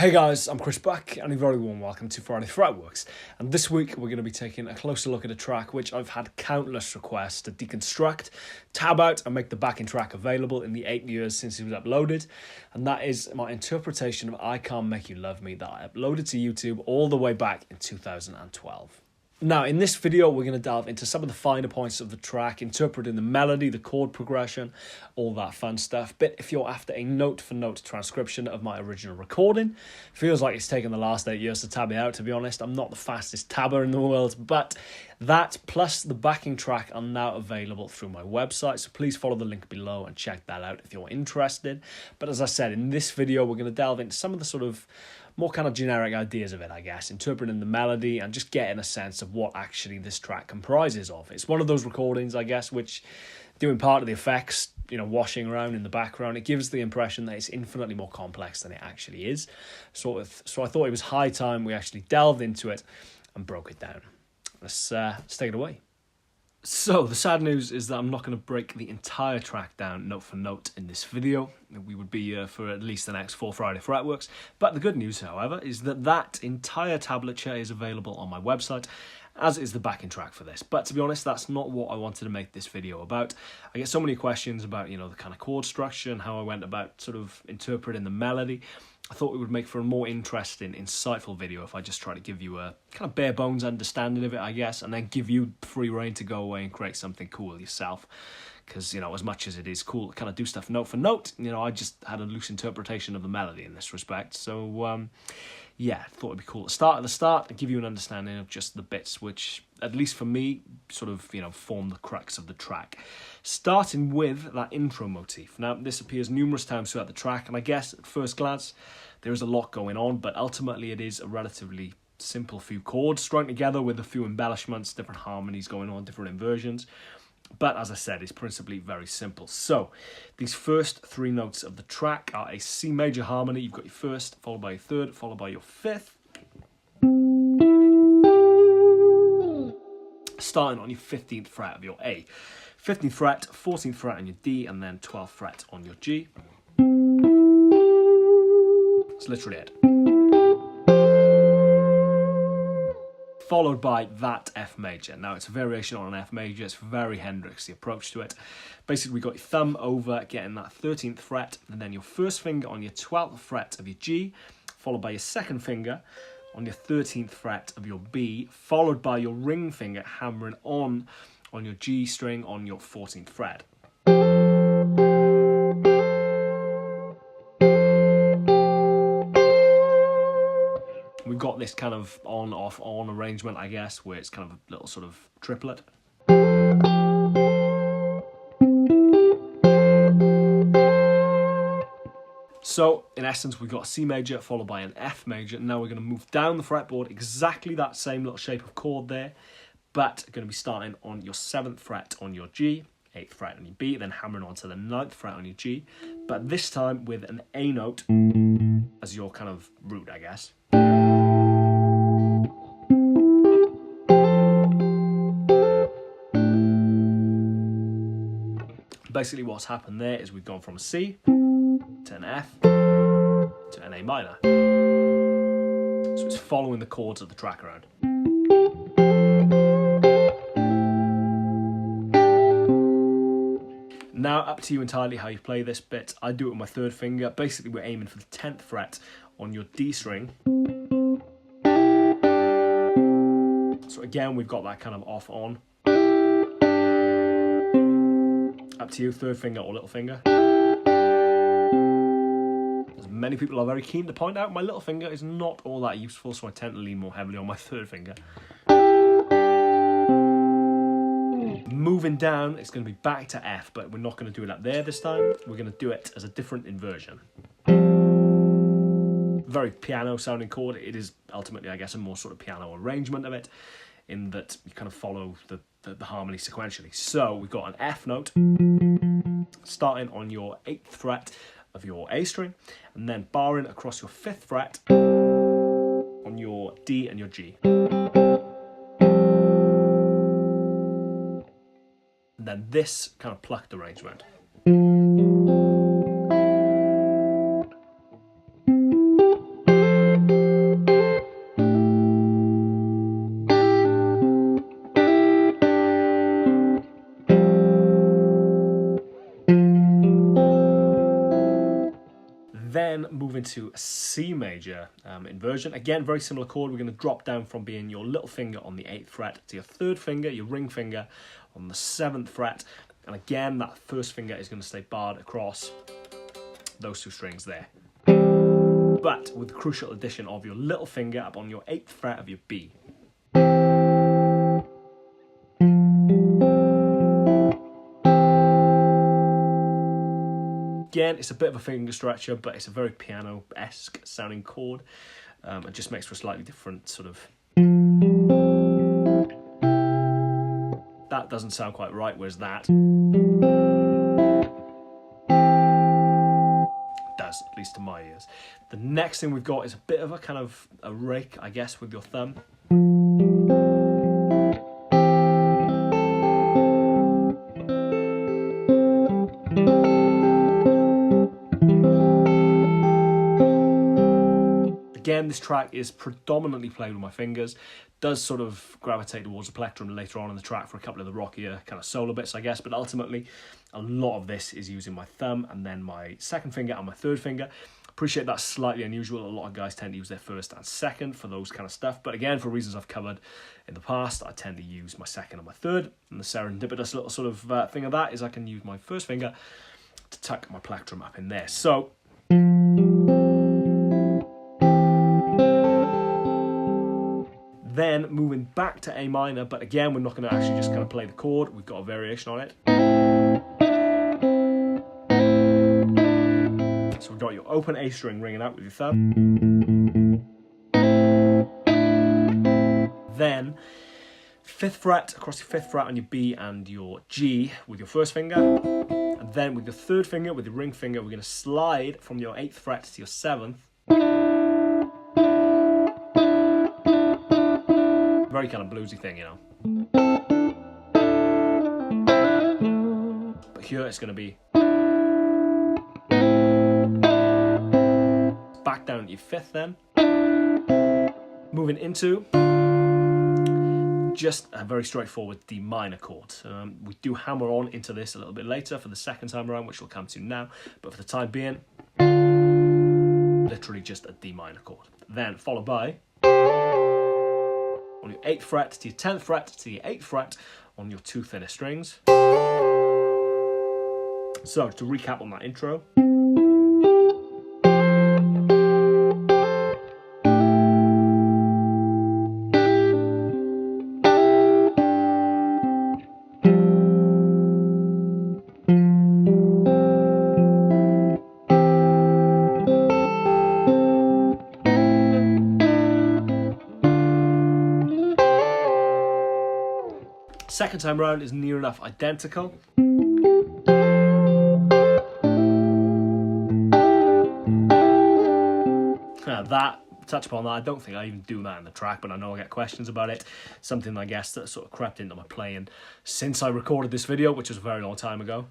Hey guys, I'm Chris Bach and a very warm welcome to Friday Fretworks, and this week we're going to be taking a closer look at a track which I've had countless requests to deconstruct, tab out and make the backing track available in the 8 years since it was uploaded, and that is my interpretation of I Can't Make You Love Me that I uploaded to YouTube all the way back in 2012. Now, in this video, we're going to delve into some of the finer points of the track, interpreting the melody, the chord progression, all that fun stuff. But if you're after a note-for-note transcription of my original recording, feels like it's taken the last 8 years to tab it out, to be honest. I'm not the fastest tabber in the world, but that plus the backing track are now available through my website, so please follow the link below and check that out if you're interested. But as I said, in this video, we're going to delve into some of the sort of more kind of generic ideas of it, I guess, interpreting the melody and just getting a sense of what actually this track comprises of. It's one of those recordings, I guess, which, doing part of the effects, washing around in the background, it gives the impression that it's infinitely more complex than it actually is. So I thought it was high time we actually delved into it and broke it down. Let's take it away. So, the sad news is that I'm not going to break the entire track down note for note in this video. We would be for at least the next 4 Friday Fretworks. But the good news, however, is that that entire tablature is available on my website, as is the backing track for this. But to be honest, that's not what I wanted to make this video about. I get so many questions about, the kind of chord structure and how I went about sort of interpreting the melody. I thought it would make for a more interesting, insightful video if I just try to give you a kind of bare bones understanding of it, I guess, and then give you free rein to go away and create something cool yourself. Because, as much as it is cool to kind of do stuff note for note, I just had a loose interpretation of the melody in this respect. So, yeah, thought it'd be cool to start at the start and give you an understanding of just the bits which, at least for me, sort of, form the crux of the track. Starting with that intro motif. Now, this appears numerous times throughout the track, and I guess at first glance, there is a lot going on, but ultimately it is a relatively simple few chords strung together with a few embellishments, different harmonies going on, different inversions. But as I said, it's principally very simple. So, these first 3 notes of the track are a C major harmony. You've got your first, followed by your third, followed by your fifth. Starting on your 15th fret of your A. 15th fret, 14th fret on your D, and then 12th fret on your G. It's literally it. Followed by that F major. Now, it's a variation on an F major. It's very Hendrix, the approach to it. Basically, we got your thumb over, getting that 13th fret, and then your first finger on your 12th fret of your G, followed by your second finger on your 13th fret of your B, followed by your ring finger hammering on your G string on your 14th fret. We've got this kind of on, off, on arrangement, I guess, where it's kind of a little sort of triplet. So, in essence, we've got a C major followed by an F major. Now we're going to move down the fretboard, exactly that same little shape of chord there, but going to be starting on your 7th fret on your G, 8th fret on your B, then hammering onto the 9th fret on your G, but this time with an A note as your kind of root, I guess. Basically what's happened there is we've gone from a C to an F to an A minor. So it's following the chords of the track around. Now, up to you entirely how you play this bit. I do it with my 3rd finger. Basically, we're aiming for the 10th fret on your D string. So again, we've got that kind of off-on. Up to you, 3rd finger or little finger. As many people are very keen to point out, my little finger is not all that useful, so I tend to lean more heavily on my 3rd finger. Moving down, it's going to be back to F, but we're not going to do it up there this time. We're going to do it as a different inversion. Very piano-sounding chord. It is ultimately, I guess, a more sort of piano arrangement of it, in that you kind of follow the harmony sequentially. So we've got an F note starting on your 8th fret of your A string, and then barring across your 5th fret on your D and your G. And then this kind of plucked arrangement. then move into a C major inversion. Again, very similar chord. We're going to drop down from being your little finger on the 8th fret to your 3rd finger, your ring finger on the 7th fret. And again, that first finger is going to stay barred across those 2 strings there. But with the crucial addition of your little finger up on your 8th fret of your B. Again, it's a bit of a finger stretcher, but it's a very piano-esque sounding chord. It just makes for a slightly different sort of... That doesn't sound quite right, whereas that does, at least to my ears. The next thing we've got is a bit of a kind of a rake, I guess, with your thumb. Again, this track is predominantly played with my fingers. Does sort of gravitate towards the plectrum later on in the track for a couple of the rockier kind of solo bits, I guess. But ultimately, a lot of this is using my thumb and then my 2nd finger and my 3rd finger. Appreciate that's slightly unusual. A lot of guys tend to use their 1st and 2nd for those kind of stuff. But again, for reasons I've covered in the past, I tend to use my 2nd and my 3rd. And the serendipitous little sort of thing of that is I can use my 1st finger to tuck my plectrum up in there. So... Then moving back to A minor, but again, we're not going to actually just kind of play the chord. We've got a variation on it. So we've got your open A string ringing out with your thumb. Then 5th fret across your 5th fret on your B and your G with your 1st finger. And then with your 3rd finger, with your ring finger, we're going to slide from your 8th fret to your 7th. Very kind of bluesy thing, you know. But here it's going to be back down to your 5th then. Moving into just a very straightforward D minor chord. We do hammer on into this a little bit later for the 2nd time around, which we'll come to now. But for the time being, literally just a D minor chord. Then followed by... on your 8th fret to your 10th fret to your 8th fret on your 2 thinner strings. So, to recap on that intro. Second time round is near enough identical. Touch upon that, I don't think I even do that in the track, but I know I get questions about it. Something, I guess, that sort of crept into my playing since I recorded this video, which was a very long time ago.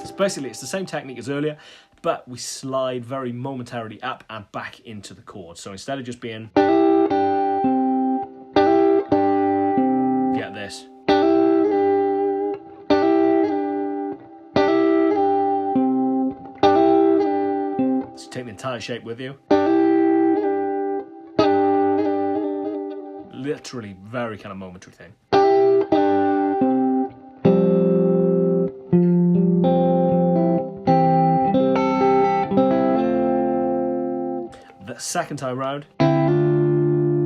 So basically, it's the same technique as earlier, but we slide very momentarily up and back into the chord. So instead of just being... get this. So take the entire shape with you. Literally very kind of momentary thing. The second time round,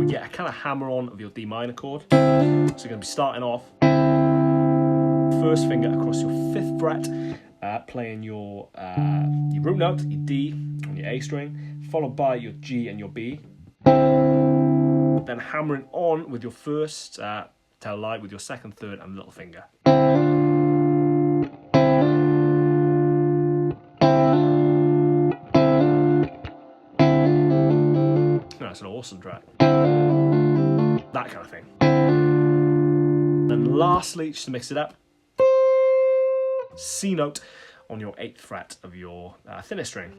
we get a kind of hammer on of your D minor chord. So you're going to be starting off, 1st finger across your 5th fret, playing your root note, your D on your A string, followed by your G and your B. Then hammering on with your 1st, tell a lie, with your 2nd, 3rd and little finger. That's an awesome track. That kind of thing. Then lastly, just to mix it up, C note on your 8th fret of your thinner string,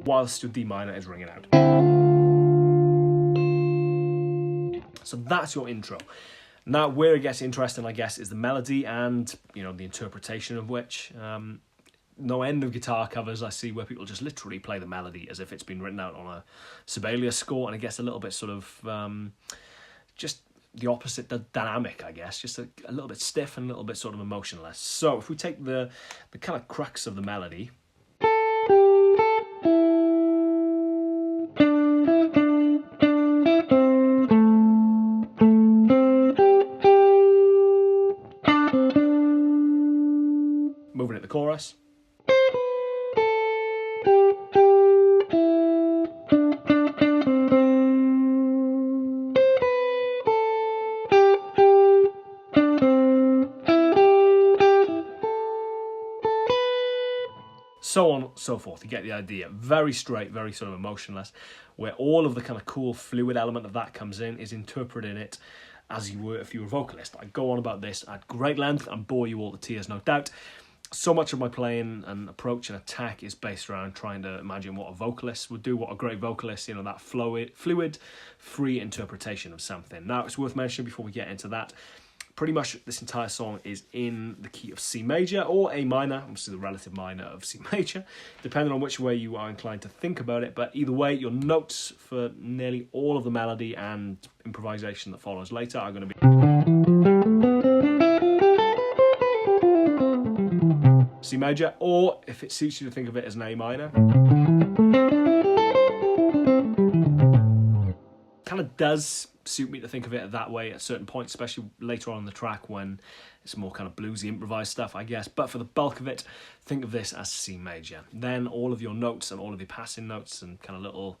whilst your D minor is ringing out. So that's your intro. Now, where it gets interesting, I guess, is the melody and, you know, the interpretation of which. No end of guitar covers I see where people just literally play the melody as if it's been written out on a Sibelius score, and it gets a little bit sort of just the opposite, the dynamic, I guess, just a little bit stiff and a little bit sort of emotionless. So if we take the kind of crux of the melody, moving at the chorus, so on, so forth. You get the idea. Very straight, very sort of emotionless, where all of the kind of cool fluid element of that comes in is interpreting it as you were if you were a vocalist. I go on about this at great length and bore you all to tears, no doubt. So much of my playing and approach and attack is based around trying to imagine what a vocalist would do, what a great vocalist, you know, that fluid, free interpretation of something. Now, it's worth mentioning before we get into that, pretty much this entire song is in the key of C major or A minor, obviously the relative minor of C major, depending on which way you are inclined to think about it. But either way, your notes for nearly all of the melody and improvisation that follows later are going to be C major, or if it suits you to think of it as an A minor. Kind of does suit me to think of it that way at certain points, especially later on in the track when it's more kind of bluesy improvised stuff, I guess. But for the bulk of it, think of this as C major. Then all of your notes and all of your passing notes and kind of little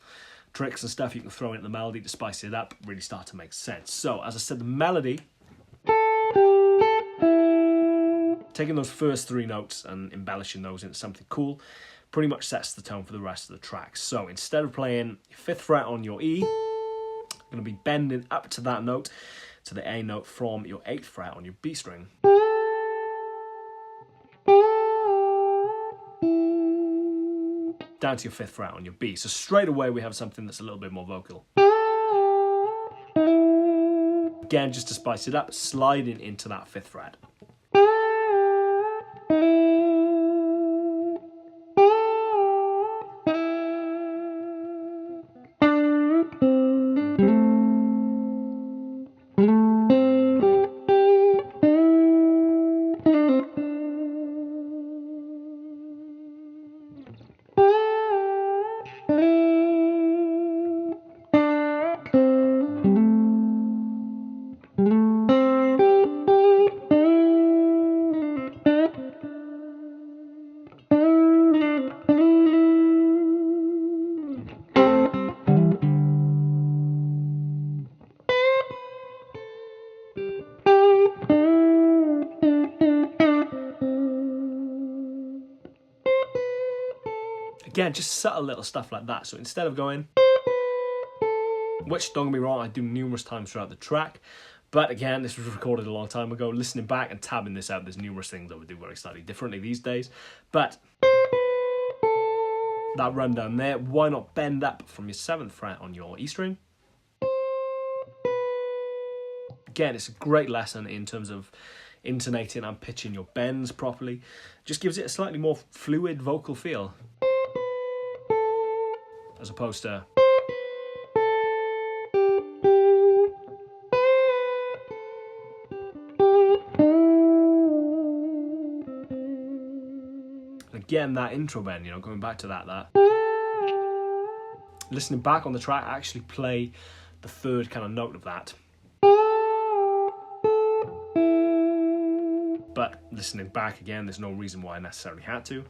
tricks and stuff you can throw into the melody to spice it up really start to make sense. So as I said, the melody, taking those first three notes and embellishing those into something cool, pretty much sets the tone for the rest of the track. So instead of playing your 5th fret on your E, going to be bending up to that note, to the A note from your 8th fret on your B string. Down to your 5th fret on your B. So straight away we have something that's a little bit more vocal. Again, just to spice it up, sliding into that 5th fret. Again, just subtle little stuff like that. So instead of going, which don't get me wrong, I do numerous times throughout the track, but again, this was recorded a long time ago. Listening back and tabbing this out, there's numerous things I would do very slightly differently these days. But that run down there, why not bend up from your 7th fret on your E string? Again, it's a great lesson in terms of intonating and pitching your bends properly. Just gives it a slightly more fluid vocal feel, as opposed to again that intro bend, you know, going back to that listening back on the track, I actually play the 3rd kind of note of that, but listening back again, there's no reason why I necessarily had to.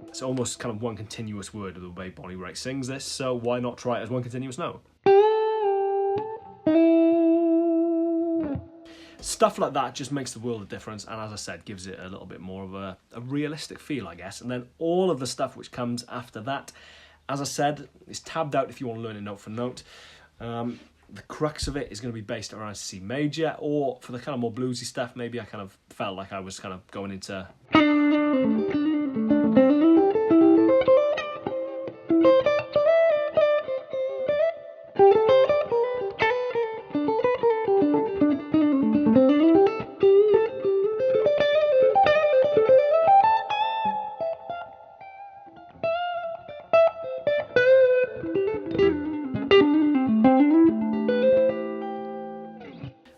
It's almost kind of one continuous word of the way Bonnie Raitt sings this, so why not try it as one continuous note? Stuff like that just makes the world of difference, and as I said, gives it a little bit more of a realistic feel, I guess. And then all of the stuff which comes after that, as I said, is tabbed out if you want to learn it note for note. The crux of it is going to be based around C major, or for the kind of more bluesy stuff, maybe I kind of felt like I was kind of going into...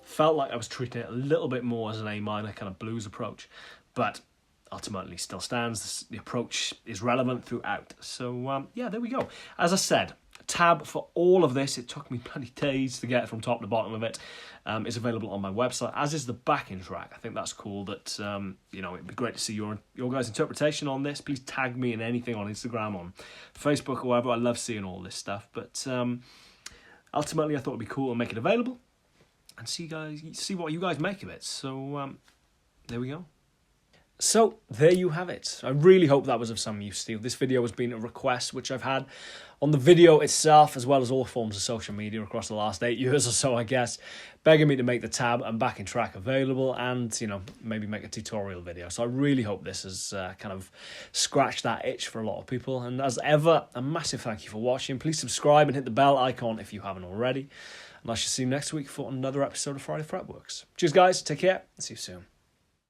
Felt like I was treating it a little bit more as an A minor kind of blues approach, but ultimately still stands. The approach is relevant throughout. So yeah, there we go. As I said, tab for all of this, it took me bloody days to get from top to bottom of it, is available on my website, as is the backing track. I think that's cool. That you know, it'd be great to see your guys' interpretation on this. Please tag me in anything on Instagram, on Facebook, or whatever. I love seeing all this stuff. But ultimately, I thought it'd be cool to make it available and see what you guys make of it. So there we go. So, there you have it. I really hope that was of some use to you. This video has been a request which I've had on the video itself, as well as all forms of social media across the last 8 years or so, I guess, begging me to make the tab and backing track available and, you know, maybe make a tutorial video. So I really hope this has kind of scratched that itch for a lot of people. And as ever, a massive thank you for watching. Please subscribe and hit the bell icon if you haven't already. And I shall see you next week for another episode of Friday Fretworks. Cheers, guys. Take care. See you soon.